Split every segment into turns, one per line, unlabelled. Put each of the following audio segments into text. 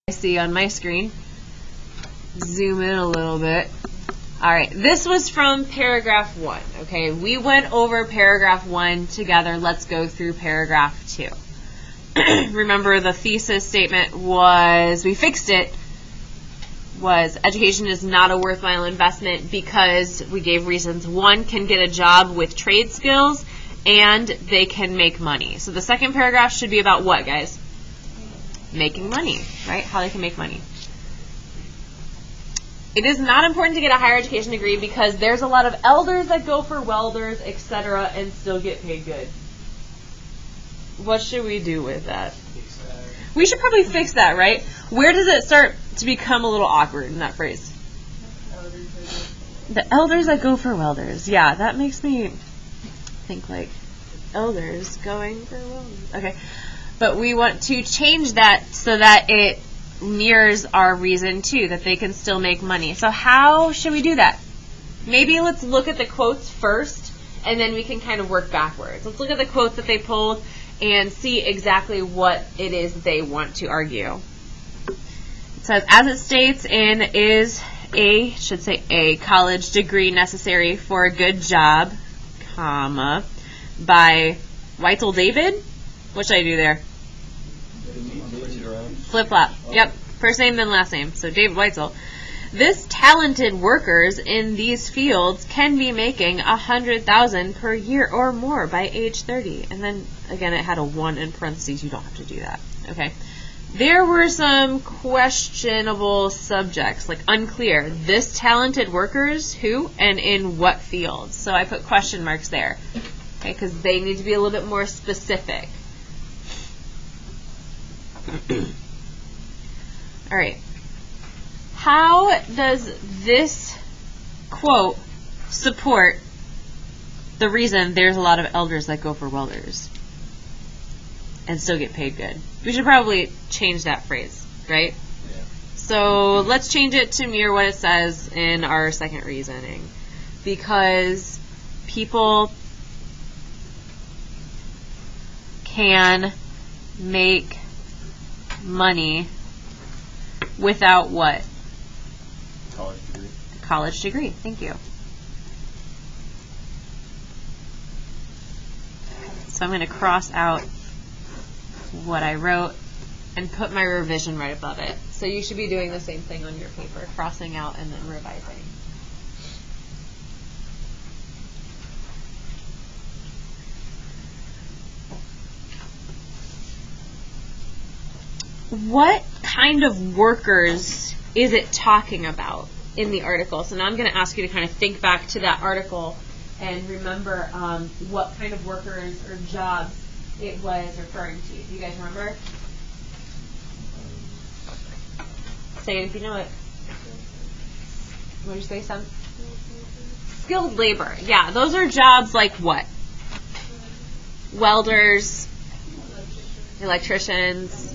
I see on my screen. Zoom in a little bit. All right, this was from paragraph 1. Okay, we went over paragraph 1 together. Let's go through paragraph 2. Remember, the thesis statement was, we fixed it, was education is not a worthwhile investment because we gave reasons. One, can get a job with trade skills, and they can make money. So the second paragraph should be about what, guys? Making money, right? How they can make money. It is not important to get a higher education degree because there's a lot of elders that go for welders, etc., and still get paid good. What should we do with that?
Fix that.
We should probably fix that, right? Where does it start to become a little awkward in that phrase? The elders that go for welders. Yeah, that makes me think like elders going for welders. Okay. But we want to change that so that it mirrors our reason too, that they can still make money. So how should we do that? Maybe let's look at the quotes first, and then we can kind of work backwards. Let's look at the quotes that they pulled and see exactly what it is that they want to argue. It says, as it states in is a college degree necessary for a good job, comma, by Weitzel David. What should I do there? Flip-flop. Yep. First name, then last name. So David Weitzel. This talented workers in these fields can be making $100,000 per year or more by age 30. And then, again, it had a 1 in parentheses. You don't have to do that. Okay. There were some questionable subjects, like unclear. This talented workers, who and in what fields? So I put question marks there. Okay, because they need to be a little bit more specific. All right. How does this quote support the reason there's a lot of elders that go for welders and still get paid good? We should probably change that phrase, right?
Yeah.
So let's change it to mirror what it says in our second reasoning. Because people can make money without what?
College degree.
College degree. Thank you. So I'm going to cross out what I wrote and put my revision right above it. So you should be doing the same thing on your paper, crossing out and then revising. What kind of workers is it talking about in the article? So now I'm going to ask you to kind of think back to that article and remember what kind of workers or jobs it was referring to. Do you guys remember? Say it if you know it. What did you say, Sam? Skilled labor. Yeah, those are jobs like what? Welders, electricians,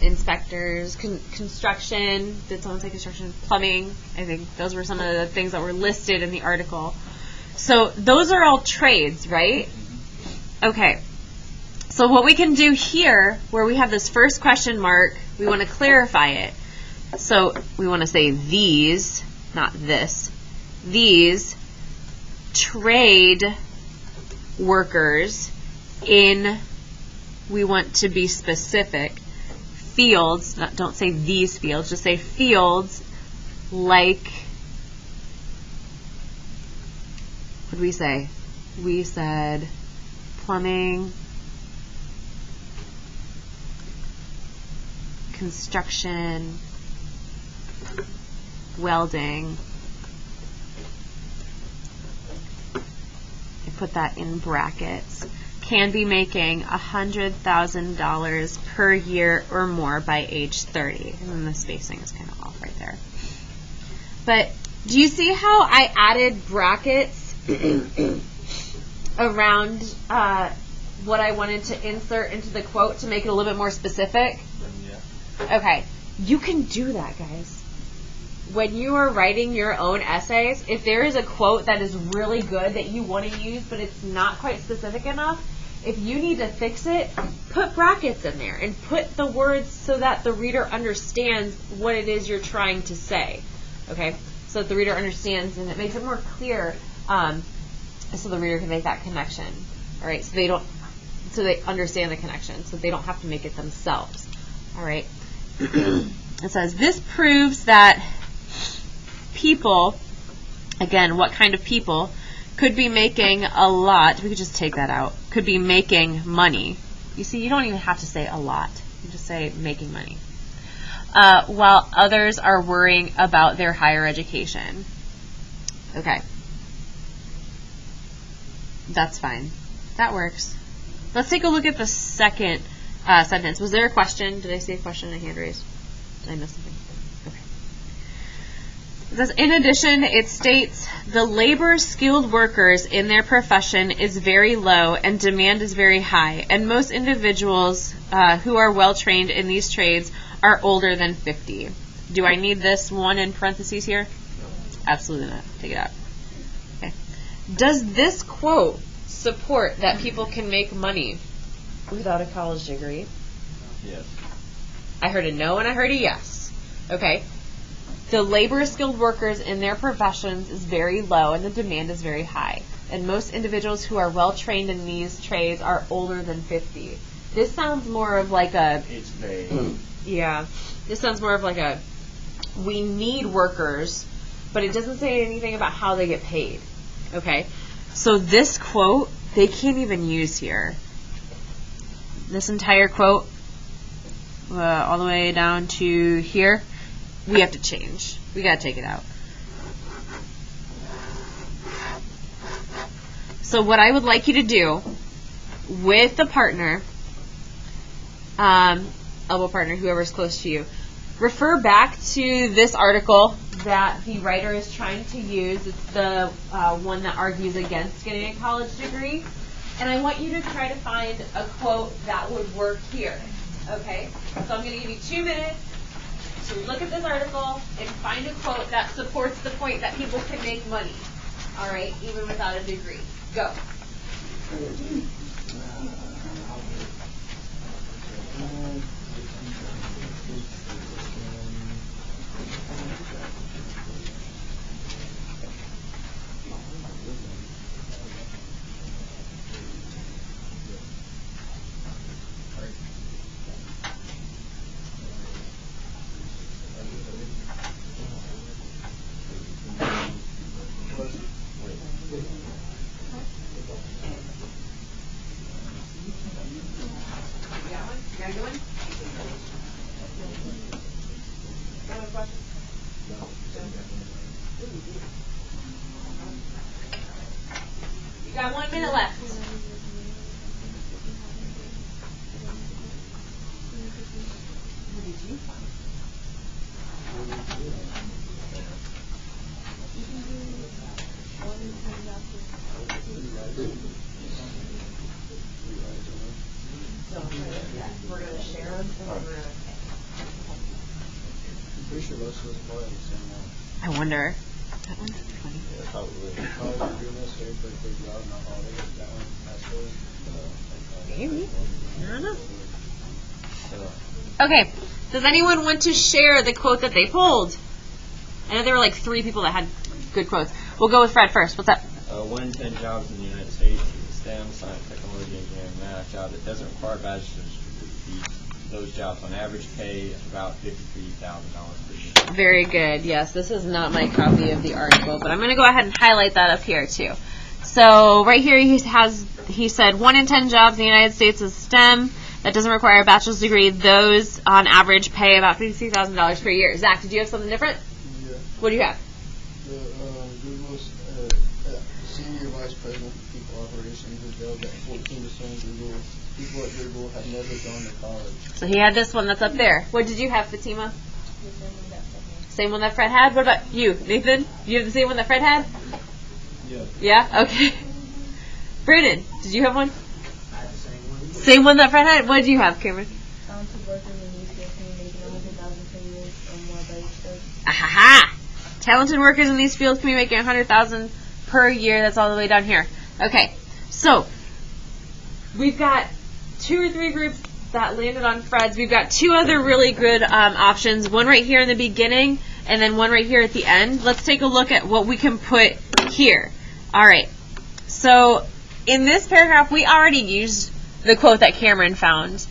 inspectors, construction. Did someone say construction? Plumbing. I think those were some of the things that were listed in the article. So those are all trades, right? Okay. So what we can do here, where we have this first question mark, we want to clarify it. So we want to say these, not this, these trade workers in, we want to be specific, fields, don't say these fields, just say fields like, what did we say? We said plumbing, construction, welding. I put that in brackets. Can be making $100,000 per year or more by age 30. And then the spacing is kind of off right there. But do you see how I added brackets around what I wanted to insert into the quote to make it a little bit more specific?
Yeah.
Okay. You can do that, guys. When you are writing your own essays, if there is a quote that is really good that you want to use but it's not quite specific enough, If you need to fix it, put brackets in there and put the words so that the reader understands what it is you're trying to say. Okay? So that the reader understands and it makes it more clear, so the reader can make that connection. All right? So they understand the connection, so they don't have to make it themselves. All right? It says, this proves that people, again, what kind of people, could be making a lot. We could just take that out. Could be making money. You see, you don't even have to say a lot. You just say making money. While others are worrying about their higher education. Okay. That's fine. That works. Let's take a look at the second sentence. Was there a question? Did I see a question and a hand raised? Did I miss something? Okay. It says, in addition, it states, the labor skilled workers in their profession is very low and demand is very high, and most individuals who are well trained in these trades are older than 50. Do I need this one in parentheses here?
No.
Absolutely not. Take it out. Okay. Does this quote support that people can make money without a college degree?
Yes.
I heard a no and I heard a yes. Okay. The labor skilled workers in their professions is very low and the demand is very high. And most individuals who are well trained in these trades are older than 50. This sounds more of like a...
It's vague.
Yeah. This sounds more of like a, we need workers, but it doesn't say anything about how they get paid. Okay? So this quote, they can't even use here. This entire quote, all the way down to here, we have to change. We got to take it out. So what I would like you to do with the partner, elbow partner, whoever's close to you, refer back to this article that the writer is trying to use. It's the one that argues against getting a college degree. And I want you to try to find a quote that would work here. Okay? So I'm going to give you 2 minutes to look at this article and find a quote that supports the point that people can make money. All right? Even without a degree. Go. You got 1 minute left. What did you find? We're going to share them and we're going to pay.
Pretty sure most of us probably have the same one.
I wonder. That one's funny.
Yeah, probably. Probably doing this here for a quick job, not all of it. That one, that's good.
Maybe. I don't know. Okay. Does anyone want to share the quote that they pulled? I know there were like 3 people that had good quotes. We'll go with Fred first. What's up?
1 in 10 jobs in the United States is a STEM, science, technology, engineering, math job that doesn't require bachelor's degree. Those jobs on average pay about $53,000 per year.
Very good. Yes, this is not my copy of the article, but I'm going to go ahead and highlight that up here too. So right here he said 1 in 10 jobs in the United States is STEM that doesn't require a bachelor's degree. Those on average pay about $53,000 per year. Zach, did you have something different?
Yeah.
What do you have?
Google's senior vice president of people operations has held that 14% of Google people at Google have never gone to college.
So he had this one that's up there. What did you have, Fatima? Same one that Fred had? What about you, Nathan? You have the same one that Fred had?
Yeah.
Yeah? Okay. Brandon, did you have one?
I had the same one.
Same one that Fred had? What did you have, Cameron?
Talented workers in these fields can be making 100,000 per year or more by each day.
Ahaha! Talented workers in these fields can be making 100,000 per year. That's all the way down here. Okay. So, we've got 2 or 3 groups that landed on Fred's. We've got 2 other really good options, one right here in the beginning and then one right here at the end. Let's take a look at what we can put here. All right, so in this paragraph, we already used the quote that Cameron found.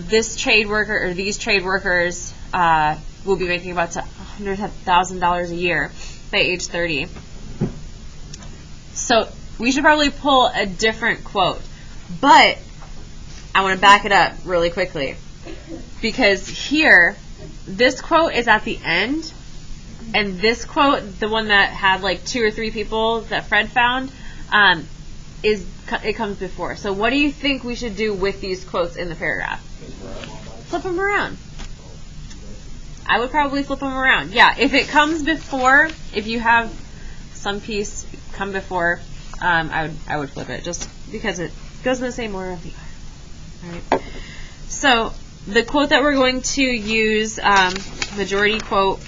This trade worker, or these trade workers, will be making about $100,000 a year by age 30. So we should probably pull a different quote, but I want to back it up really quickly, because here, this quote is at the end, and this quote, the one that had like 2 or 3 people that Fred found, it comes before. So what do you think we should do with these quotes in the paragraph? Flip them around. I would probably flip them around. Yeah, if it comes before, if you have some piece come before, I would flip it, just because it goes in the same order of the R. All right. So the quote that we're going to use, majority quote,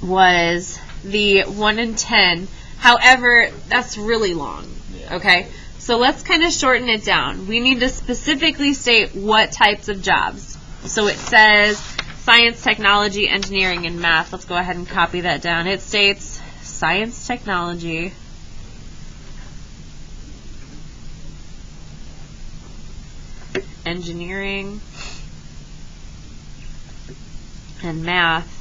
was the 1 in 10. However, that's really long.
Yeah.
Okay, so let's kind of shorten it down. We need to specifically state what types of jobs. So it says science, technology, engineering, and math. Let's go ahead and copy that down. It states science, technology, engineering, and math.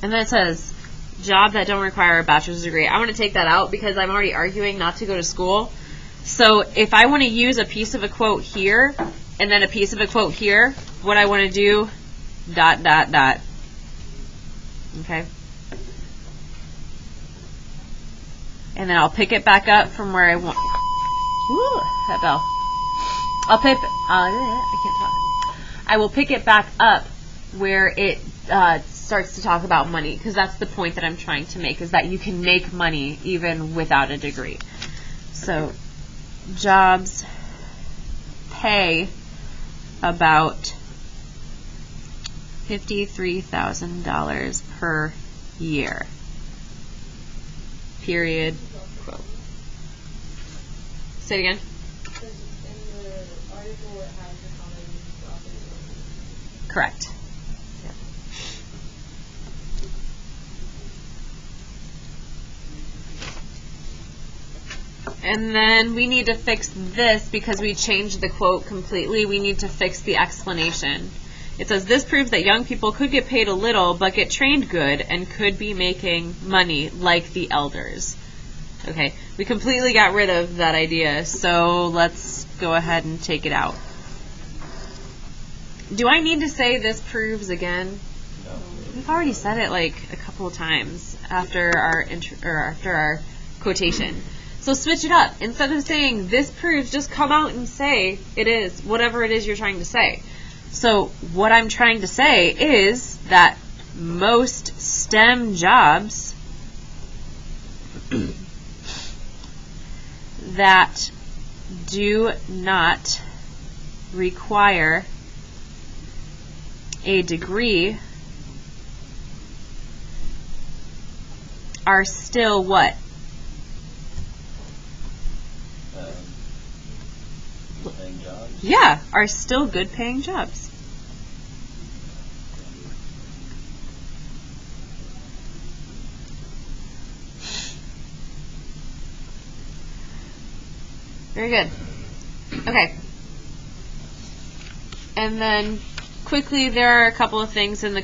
And then it says job that don't require a bachelor's degree. I want to take that out because I'm already arguing not to go to school. So if I want to use a piece of a quote here and then a piece of a quote here, what I want to do, ... Okay? And then I'll pick it back up from where I want. Ooh, that bell. I'll pick. I can't talk. I will pick it back up where it starts to talk about money, because that's the point that I'm trying to make, is that you can make money even without a degree. So jobs pay about $53,000 per year. Period. Quote. Say it again.
In the article, it has the comment.
Correct. Yeah. And then we need to fix this because we changed the quote completely. We need to fix the explanation. It says, this proves that young people could get paid a little but get trained good and could be making money like the elders. Okay, we completely got rid of that idea, so let's go ahead and take it out. Do I need to say this proves again?
No.
We've already said it like a couple of times after our after our quotation. So switch it up. Instead of saying this proves, just come out and say it is, whatever it is you're trying to say. So what I'm trying to say is that most STEM jobs that do not require a degree are still what?
Paying jobs.
Yeah, are still good paying jobs. Very good. Okay. And then quickly, there are a couple of things in the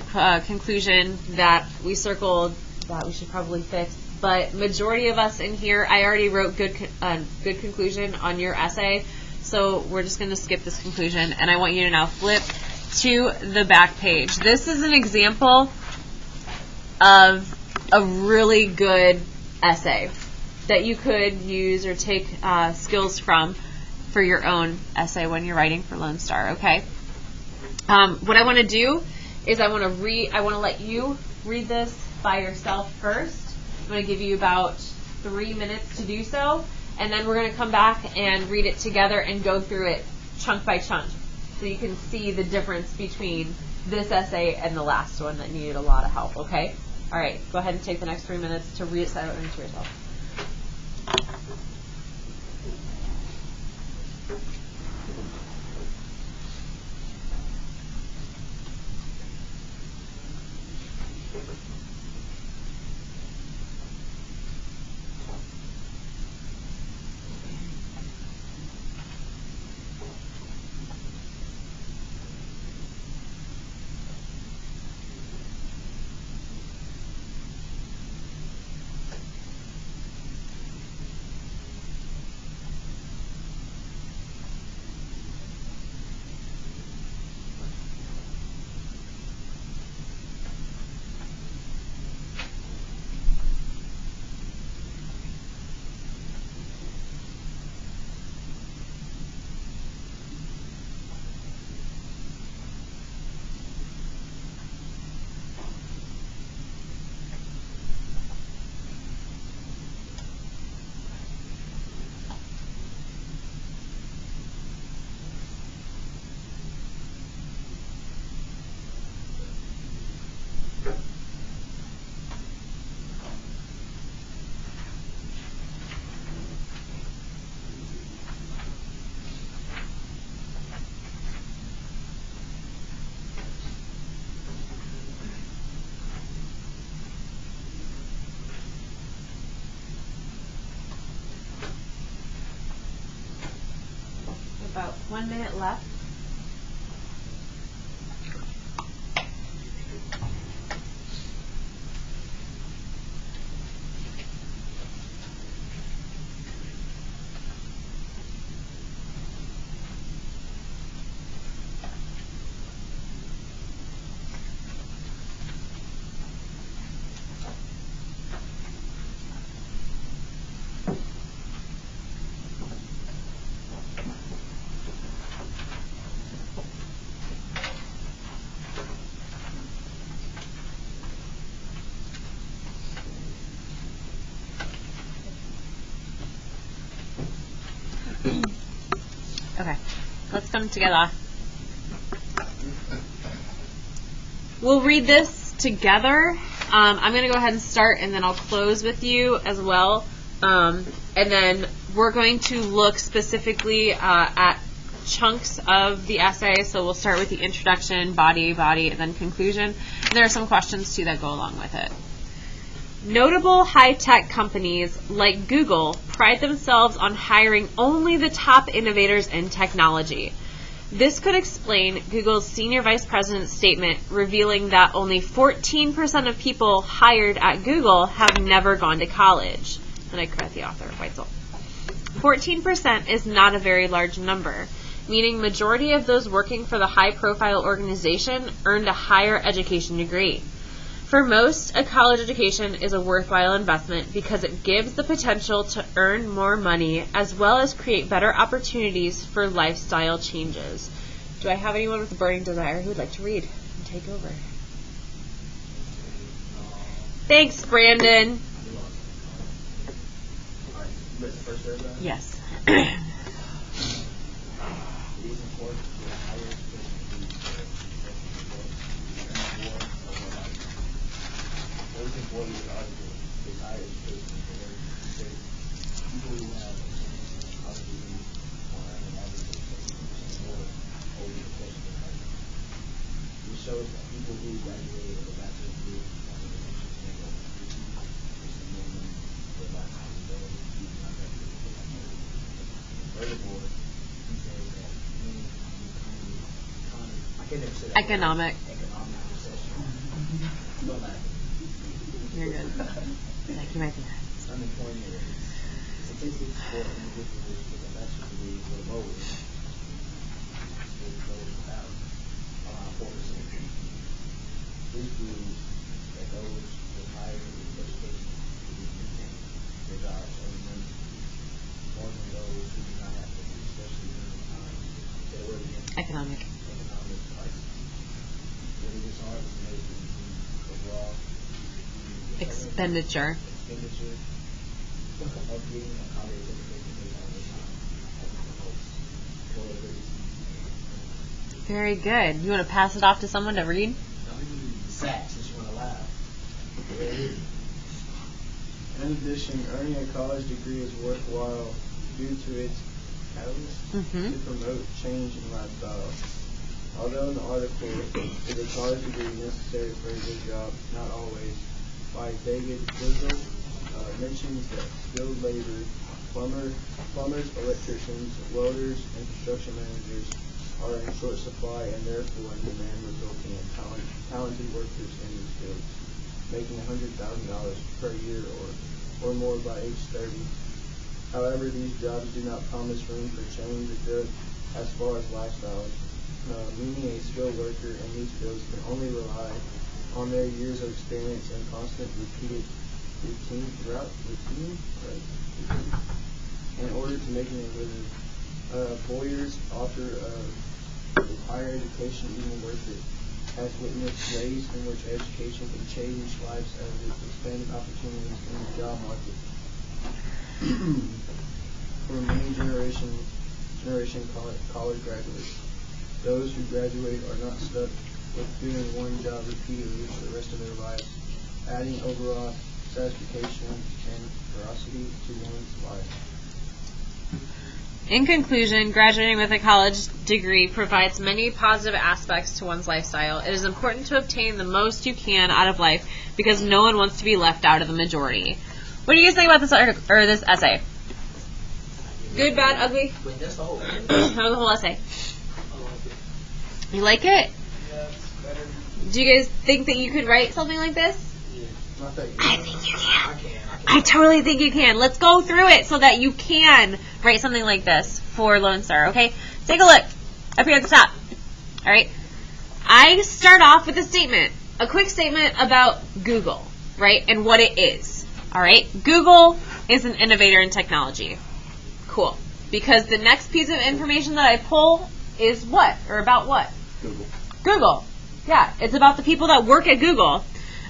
conclusion that we circled that we should probably fix. But majority of us in here, I already wrote good conclusion on your essay. So we're just going to skip this conclusion, and I want you to now flip to the back page. This is an example of a really good essay that you could use or take skills from for your own essay when you're writing for Lone Star. Okay. What I want to do is I want to let you read this by yourself first. I'm going to give you about 3 minutes to do so. And then we're going to come back and read it together and go through it chunk by chunk so you can see the difference between this essay and the last one that needed a lot of help, okay? All right, go ahead and take the next 3 minutes to read it to yourself. About 1 minute left. Okay, let's come together. We'll read this together. I'm going to go ahead and start, and then I'll close with you as well. And then we're going to look specifically at chunks of the essay. So we'll start with the introduction, body, and then conclusion. And there are some questions, too, that go along with it. Notable high-tech companies like Google pride themselves on hiring only the top innovators in technology. This could explain Google's senior vice president's statement revealing that only 14% of people hired at Google have never gone to college. And I correct the author, Weitzel. 14% is not a very large number, meaning majority of those working for the high-profile organization earned a higher education degree. For most, a college education is a worthwhile investment because it gives the potential to earn more money as well as create better opportunities for lifestyle changes. Do I have anyone with a burning desire who would like to read and take over? Thanks, Brandon. Yes.
Shows that people who graduated with a bachelor's degree want to make a Furthermore, he says that I can't even say that
Economic
recession. Don't laugh.
You're good. Like you might be right.
Unemployment rates. Statistics for individuals with a bachelor's degree were lowest. Around 4%. This proves that those with higher education will be maintained their jobs every month more than those who do not have to, especially during the time that we're in
Economic
crisis. What is hard is measuring overall
expenditure.
Of getting a college education based on their time as it promotes.
Very good. You want to pass it off to someone to read?
Sacks, just want to laugh. And
In addition, earning a college degree is worthwhile due to its catalyst
Mm-hmm.
to promote change in lifestyle. Although in the article, is a college degree necessary for a good job? Not always. By David Vid0019 mentions that skilled labor, plumbers, electricians, welders, and construction managers are in short supply and therefore in demand, resulting in talented workers in these fields, making $100,000 per year or more by age 30. However, these jobs do not promise room for change or growth as far as lifestyles, meaning a skilled worker in these fields can only rely on their years of experience and constant repeated routine in order to making a living. Employers offer is higher education even worth it? Has witnessed ways in which education can change lives as it expanded opportunities in the job market. For many generation college graduates, those who graduate are not stuck with doing one job repeatedly for the rest of their lives, adding overall satisfaction and veracity to one's life.
In conclusion, graduating with a college degree provides many positive aspects to one's lifestyle. It is important to obtain the most you can out of life because no one wants to be left out of the majority. What do you guys think about this article or this essay? Good, bad, ugly?
Wait, that's the whole thing?
How the whole essay? You like it?
Yeah, it's better.
Do you guys think that you could write something like this?
Not that
I think you can.
I can.
I totally think you can. Let's go through it so that you can write something like this for Lone Star, okay? Take a look up here at the top. All right? I start off with a statement, a quick statement about Google, right, and what it is. All right? Google is an innovator in technology. Cool. Because the next piece of information that I pull is what? Or about what? Google. Yeah, it's about the people that work at Google.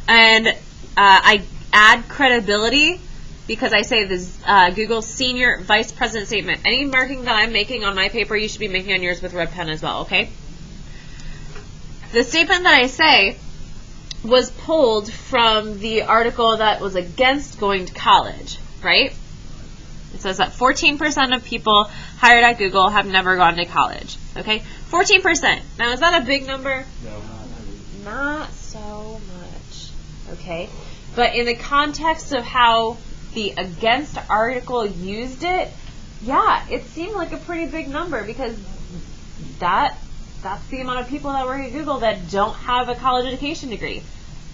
And I add credibility because I say this Google's senior vice president statement. Any marking that I'm making on my paper, you should be making on yours with a red pen as well, okay? The statement that I say was pulled from the article that was against going to college, right? It says that 14% of people hired at Google have never gone to college, okay? 14%. Now, is that a big number?
No.
Not so much, okay? But in the context of how the against article used it, yeah, it seemed like a pretty big number because that's the amount of people that work at Google that don't have a college education degree.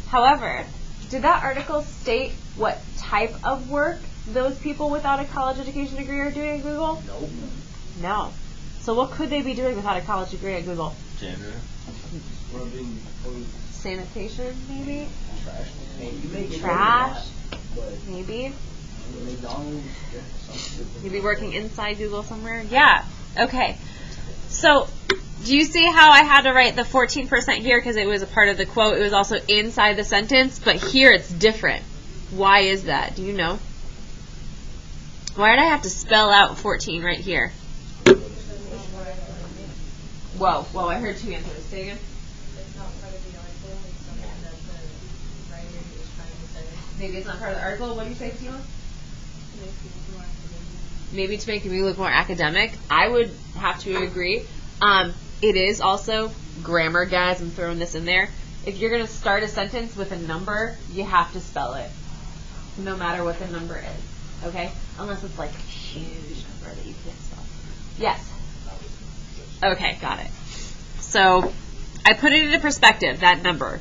However, did that article state what type of work those people without a college education degree are doing at Google?
Nope.
No. So what could they be doing without a college degree at Google?
Janitor.
Rubbing clothes,
Sanitation, maybe?
trash. Hey, you may get
Trash,
but
maybe?
McDonald's, something.
You'd be working inside Google somewhere? Yeah. Okay. So, do you see how I had to write the 14% here because it was a part of the quote? It was also inside the sentence, but here it's different. Why is that? Do you know? Why did I have to spell out 14 right here? Whoa, I heard two answers. Say again.
It's not part of the article, it's something that the writer is trying to say.
Maybe it's not part of the article. What do you say, Tila?
Makes people more academic.
Maybe to make me look more academic. I would have to agree. It is also grammar, guys. I'm throwing this in there. If you're going to start a sentence with a number, you have to spell it, no matter what the number is. Okay? Unless it's like a huge number that you can't spell. Yes. Okay, got it. So I put it into perspective, that number.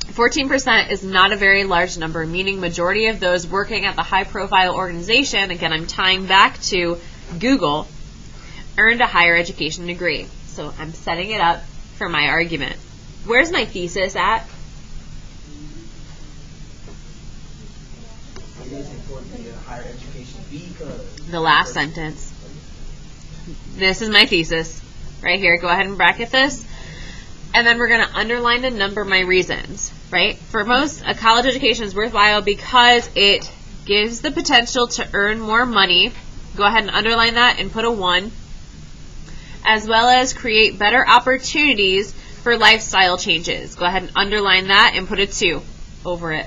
14% is not a very large number, meaning majority of those working at the high-profile organization, again, I'm tying back to Google, earned a higher education degree. So I'm setting it up for my argument. Where's my thesis at?
It is important to get a higher education because
The last sentence. This is my thesis. Right here. Go ahead and bracket this. And then we're going to underline and number my reasons. Right? For most, a college education is worthwhile because it gives the potential to earn more money. Go ahead and underline that and put a 1. As well as create better opportunities for lifestyle changes. Go ahead and underline that and put a 2 over it.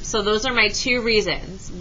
So those are my two reasons.